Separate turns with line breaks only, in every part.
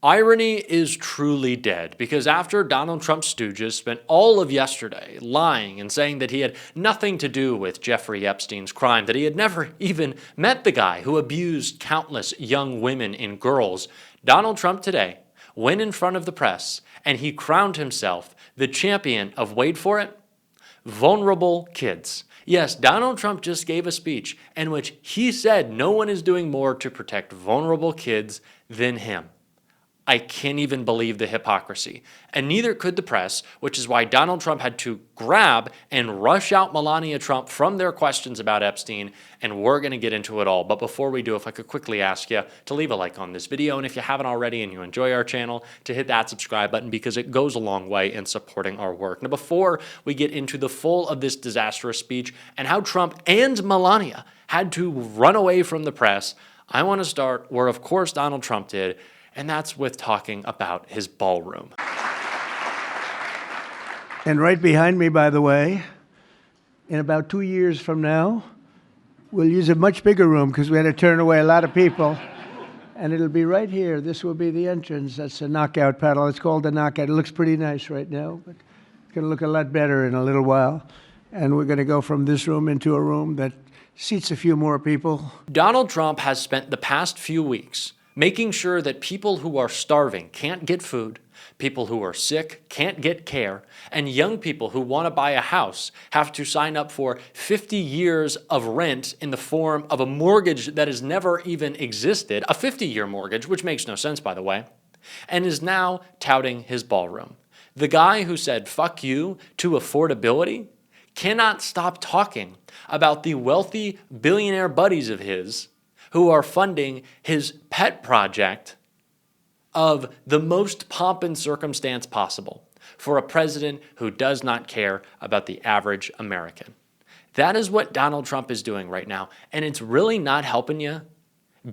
Irony is truly dead, because after Donald Trump's stooges spent all of yesterday lying and saying that he had nothing to do with Jeffrey Epstein's crime, that he had never even met the guy who abused countless young women and girls, Donald Trump today went in front of the press and he crowned himself the champion of, wait for it, vulnerable kids. Yes, Donald Trump just gave a speech in which he said no one is doing more to protect vulnerable kids than him. I can't even believe the hypocrisy. And neither could the press, which is why Donald Trump had to grab and rush out Melania Trump from their questions about Epstein, and we're going to get into it all. But before we do, if I could quickly ask you to leave a like on this video, and if you haven't already and you enjoy our channel, to hit that subscribe button, because it goes a long way in supporting our work. Now, before we get into the full of this disastrous speech and how Trump and Melania had to run away from the press, I want to start where, of course, Donald Trump did, and that's with talking about his ballroom.
And right behind me, by the way, in about 2 years from now, we'll use a much bigger room because we had to turn away a lot of people. And it'll be right here. This will be the entrance. That's a knockout paddle. It's called the knockout. It looks pretty nice right now, but it's going to look a lot better in a little while. And we're going to go from this room into a room that seats a few more people.
Donald Trump has spent the past few weeks making sure that people who are starving can't get food, people who are sick can't get care, and young people who want to buy a house have to sign up for 50 years of rent in the form of a mortgage that has never even existed, a 50-year mortgage, which makes no sense, by the way, and is now touting his ballroom. The guy who said "fuck you" to affordability cannot stop talking about the wealthy billionaire buddies of his who are funding his pet project of the most pomp and circumstance possible for a president who does not care about the average American. That is what Donald Trump is doing right now, and it's really not helping you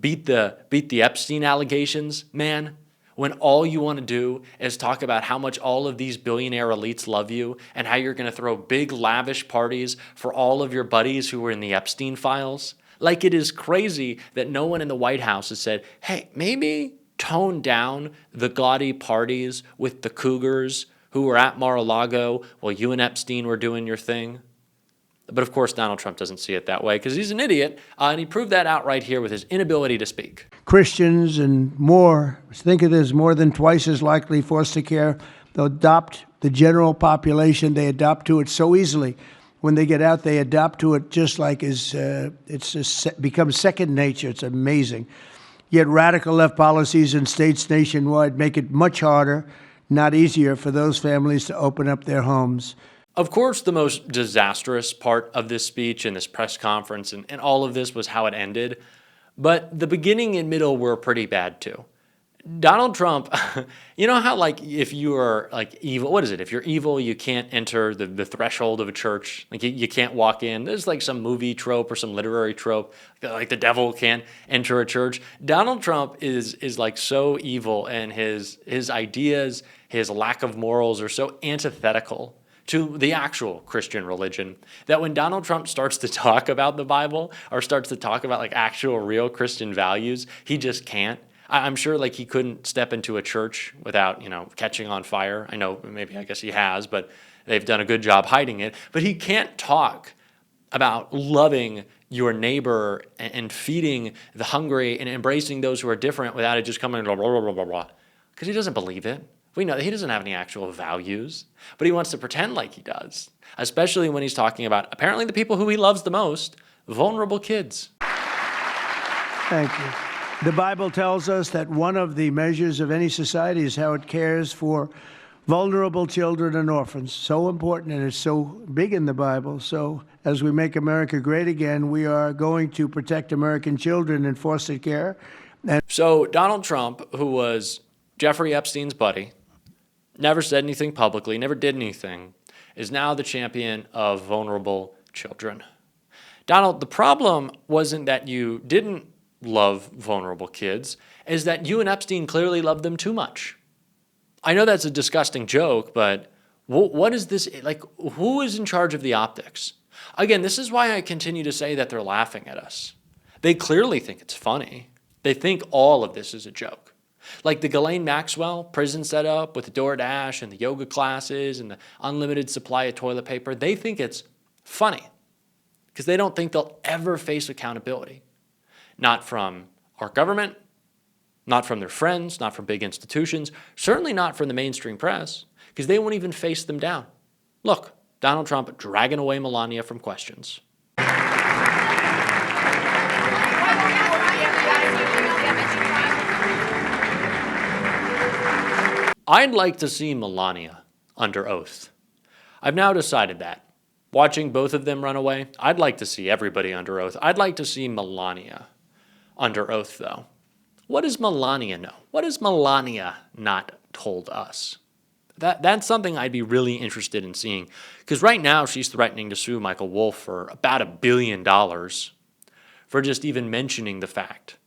beat the Epstein allegations, man, when all you want to do is talk about how much all of these billionaire elites love you and how you're going to throw big lavish parties for all of your buddies who were in the Epstein files. Like, it is crazy that no one in the White House has said, hey, maybe tone down the gaudy parties with the cougars who were at Mar-a-Lago while you and Epstein were doing your thing. But of course, Donald Trump doesn't see it that way because he's an idiot, and he proved that out right here with his inability to speak.
Christians and more, think of this, more than twice as likely foster care. They'll adopt the general population. They adopt to it so easily. When they get out, they adapt to it just like becomes second nature. It's amazing. Yet radical left policies in states nationwide make it much harder, not easier, for those families to open up their homes.
Of course, the most disastrous part of this speech and this press conference and all of this was how it ended. But the beginning and middle were pretty bad too. Donald Trump, you know how, like, if you are like evil, what is it? If you're evil, you can't enter the threshold of a church. Like, you can't walk in. There's like some movie trope or some literary trope, like the devil can't enter a church. Donald Trump is like so evil, and his ideas, his lack of morals are so antithetical to the actual Christian religion that when Donald Trump starts to talk about the Bible or starts to talk about like actual real Christian values, he just can't. I'm sure like he couldn't step into a church without, catching on fire. I guess he has, but they've done a good job hiding it. But he can't talk about loving your neighbor and feeding the hungry and embracing those who are different without it just coming blah, blah, blah, blah, blah, because he doesn't believe it. We know that he doesn't have any actual values, but he wants to pretend like he does, especially when he's talking about apparently the people who he loves the most, vulnerable kids.
Thank you. The Bible tells us that one of the measures of any society is how it cares for vulnerable children and orphans. So important, and it's so big in the Bible. So as we make America great again, we are going to protect American children in foster care.
So Donald Trump, who was Jeffrey Epstein's buddy, never said anything publicly, never did anything, is now the champion of vulnerable children. Donald, the problem wasn't that you didn't love vulnerable kids, is that you and Epstein clearly loved them too much. I know that's a disgusting joke, but what is this, like, who is in charge of the optics? Again, this is why I continue to say that they're laughing at us. They clearly think it's funny. They think all of this is a joke. Like the Ghislaine Maxwell prison setup with the DoorDash and the yoga classes and the unlimited supply of toilet paper, they think it's funny because they don't think they'll ever face accountability. Not from our government, not from their friends, not from big institutions, certainly not from the mainstream press, because they won't even face them down. Look, Donald Trump dragging away Melania from questions. I'd like to see Melania under oath. I've now decided that. Watching both of them run away, I'd like to see everybody under oath. I'd like to see Melania under oath, though. What does Melania know? What has Melania not told us? That's something I'd be really interested in seeing. Because right now, she's threatening to sue Michael Wolff for about $1 billion for just even mentioning the fact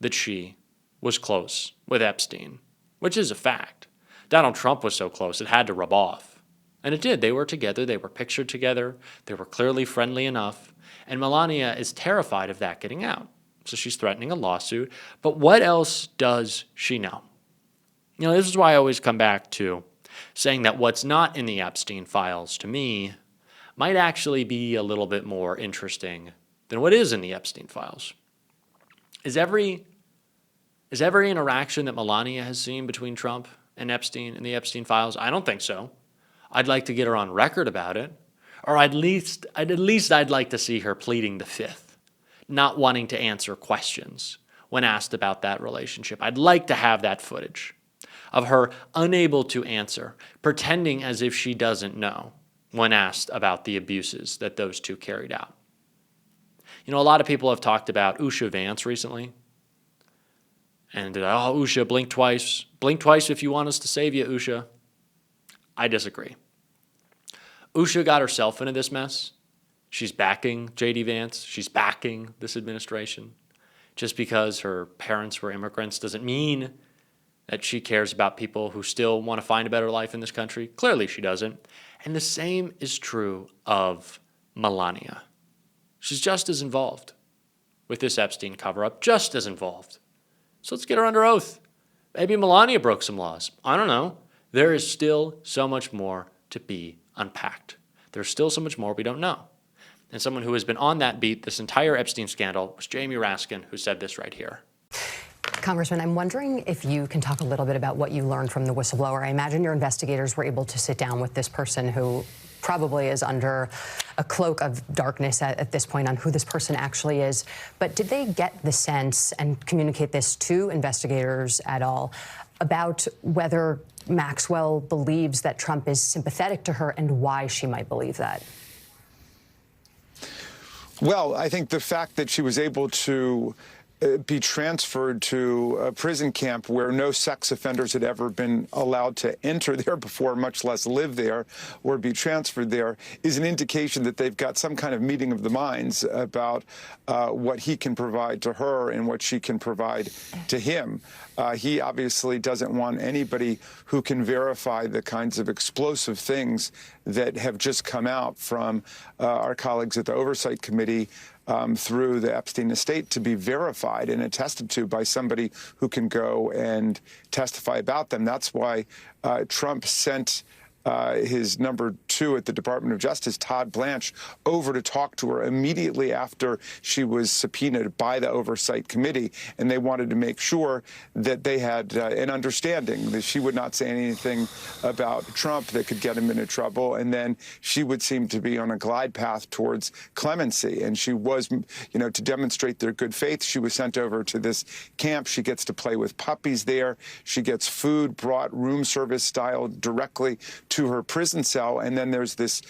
that she was close with Epstein, which is a fact. Donald Trump was so close, it had to rub off. And it did. They were together. They were pictured together. They were clearly friendly enough. And Melania is terrified of that getting out. So she's threatening a lawsuit. But what else does she know? You know, this is why I always come back to saying that what's not in the Epstein files, to me, might actually be a little bit more interesting than what is in the Epstein files. Is every interaction that Melania has seen between Trump and Epstein in the Epstein files? I don't think so. I'd like to get her on record about it. Or at least I'd like to see her pleading the fifth, not wanting to answer questions when asked about that relationship. I'd like to have that footage of her unable to answer, pretending as if she doesn't know when asked about the abuses that those two carried out. You know, a lot of people have talked about Usha Vance recently. And, Usha, blink twice. Blink twice if you want us to save you, Usha. I disagree. Usha got herself into this mess. She's backing J.D. Vance. She's backing this administration. Just because her parents were immigrants doesn't mean that she cares about people who still want to find a better life in this country. Clearly she doesn't. And the same is true of Melania. She's just as involved with this Epstein cover-up, just as involved. So let's get her under oath. Maybe Melania broke some laws. I don't know. There is still so much more to be unpacked. There's still so much more we don't know. And someone who has been on that beat this entire Epstein scandal was Jamie Raskin, who said this right here.
Congressman, I'm wondering if you can talk a little bit about what you learned from the whistleblower. I imagine your investigators were able to sit down with this person who probably is under a cloak of darkness at this point on who this person actually is. But did they get the sense and communicate this to investigators at all about whether Maxwell believes that Trump is sympathetic to her and why she might believe that?
Well, I think the fact that she was able to be transferred to a prison camp where no sex offenders had ever been allowed to enter there before, much less live there or be transferred there, is an indication that they've got some kind of meeting of the minds about what he can provide to her and what she can provide to him. He obviously doesn't want anybody who can verify the kinds of explosive things that have just come out from our colleagues at the Oversight Committee through the Epstein estate to be verified and attested to by somebody who can go and testify about them. That's why Trump sent his number two at the Department of Justice, Todd Blanche, over to talk to her immediately after she was subpoenaed by the Oversight Committee. And they wanted to make sure that they had an understanding that she would not say anything about Trump that could get him into trouble. And then she would seem to be on a glide path towards clemency. And she was, to demonstrate their good faith, she was sent over to this camp. She gets to play with puppies there. She gets food brought room service style directly to her prison cell, and then there's this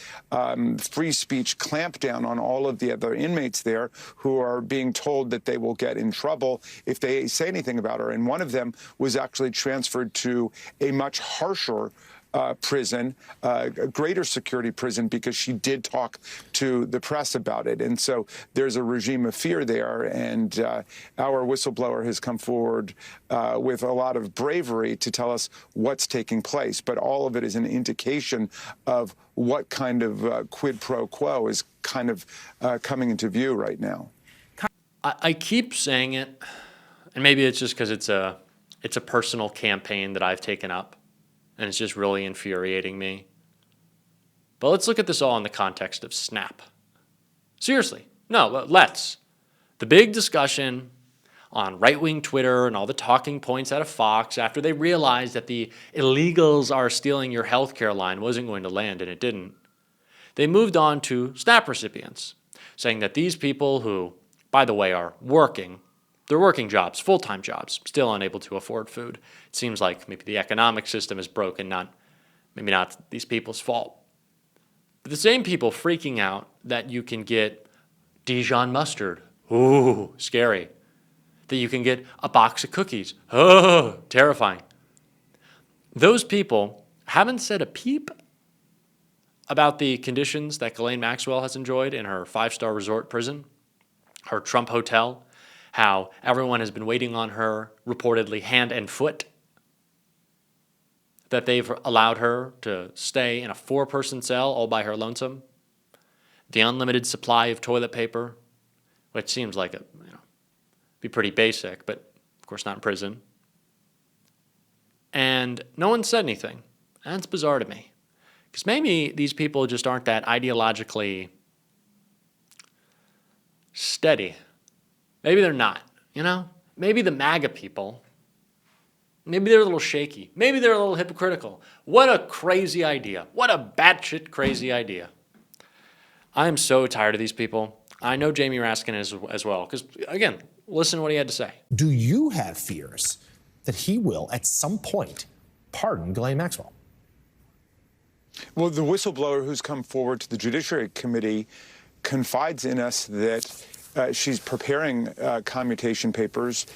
free speech clampdown on all of the other inmates there who are being told that they will get in trouble if they say anything about her. And one of them was actually transferred to a much harsher prison, a greater security prison, because she did talk to the press about it. And so there's a regime of fear there. And our whistleblower has come forward with a lot of bravery to tell us what's taking place. But all of it is an indication of what kind of quid pro quo is kind of coming into view right now.
I keep saying it, and maybe it's just because it's It's a personal campaign that I've taken up, and it's just really infuriating me. But let's look at this all in the context of SNAP. Seriously, no, let's. The big discussion on right-wing Twitter and all the talking points out of Fox after they realized that the illegals are stealing your healthcare line wasn't going to land, and it didn't. They moved on to SNAP recipients, saying that these people who, by the way, are working, they're working jobs, full-time jobs, still unable to afford food. It seems like maybe the economic system is broken, maybe not these people's fault. But the same people freaking out that you can get Dijon mustard, ooh, scary. That you can get a box of cookies, oh, terrifying. Those people haven't said a peep about the conditions that Ghislaine Maxwell has enjoyed in her 5-star resort prison, her Trump hotel, how everyone has been waiting on her, reportedly hand and foot, that they've allowed her to stay in a 4-person cell all by her lonesome, the unlimited supply of toilet paper, which seems like be pretty basic, but of course not in prison. And no one said anything. That's bizarre to me. Because maybe these people just aren't that ideologically steady. Maybe they're not, Maybe the MAGA people, maybe they're a little shaky. Maybe they're a little hypocritical. What a crazy idea. What a batshit crazy idea. I am so tired of these people. I know Jamie Raskin is as well. Because, again, listen to what he had to say.
Do you have fears that he will, at some point, pardon Ghislaine Maxwell?
Well, the whistleblower who's come forward to the Judiciary Committee confides in us that she's preparing commutation papers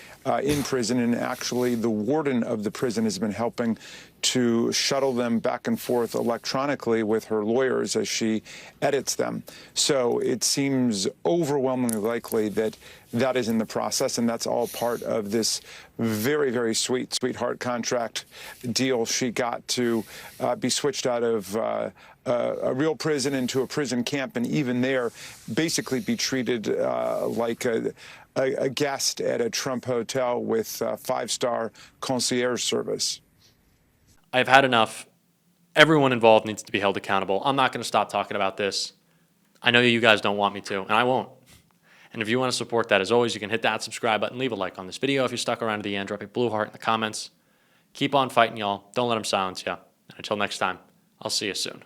in prison, and actually the warden of the prison has been helping to shuttle them back and forth electronically with her lawyers as she edits them. So it seems overwhelmingly likely that that is in the process, and that's all part of this very, very sweetheart contract deal she got to be switched out of a real prison into a prison camp, and even there basically be treated like a guest at a Trump hotel with 5-star concierge service.
I've had enough. Everyone involved needs to be held accountable. I'm not going to stop talking about this. I know you guys don't want me to, and I won't. And if you want to support that, as always, you can hit that subscribe button, leave a like on this video. If you stuck around to the end, drop a blue heart in the comments. Keep on fighting, y'all. Don't let them silence you. And until next time, I'll see you soon.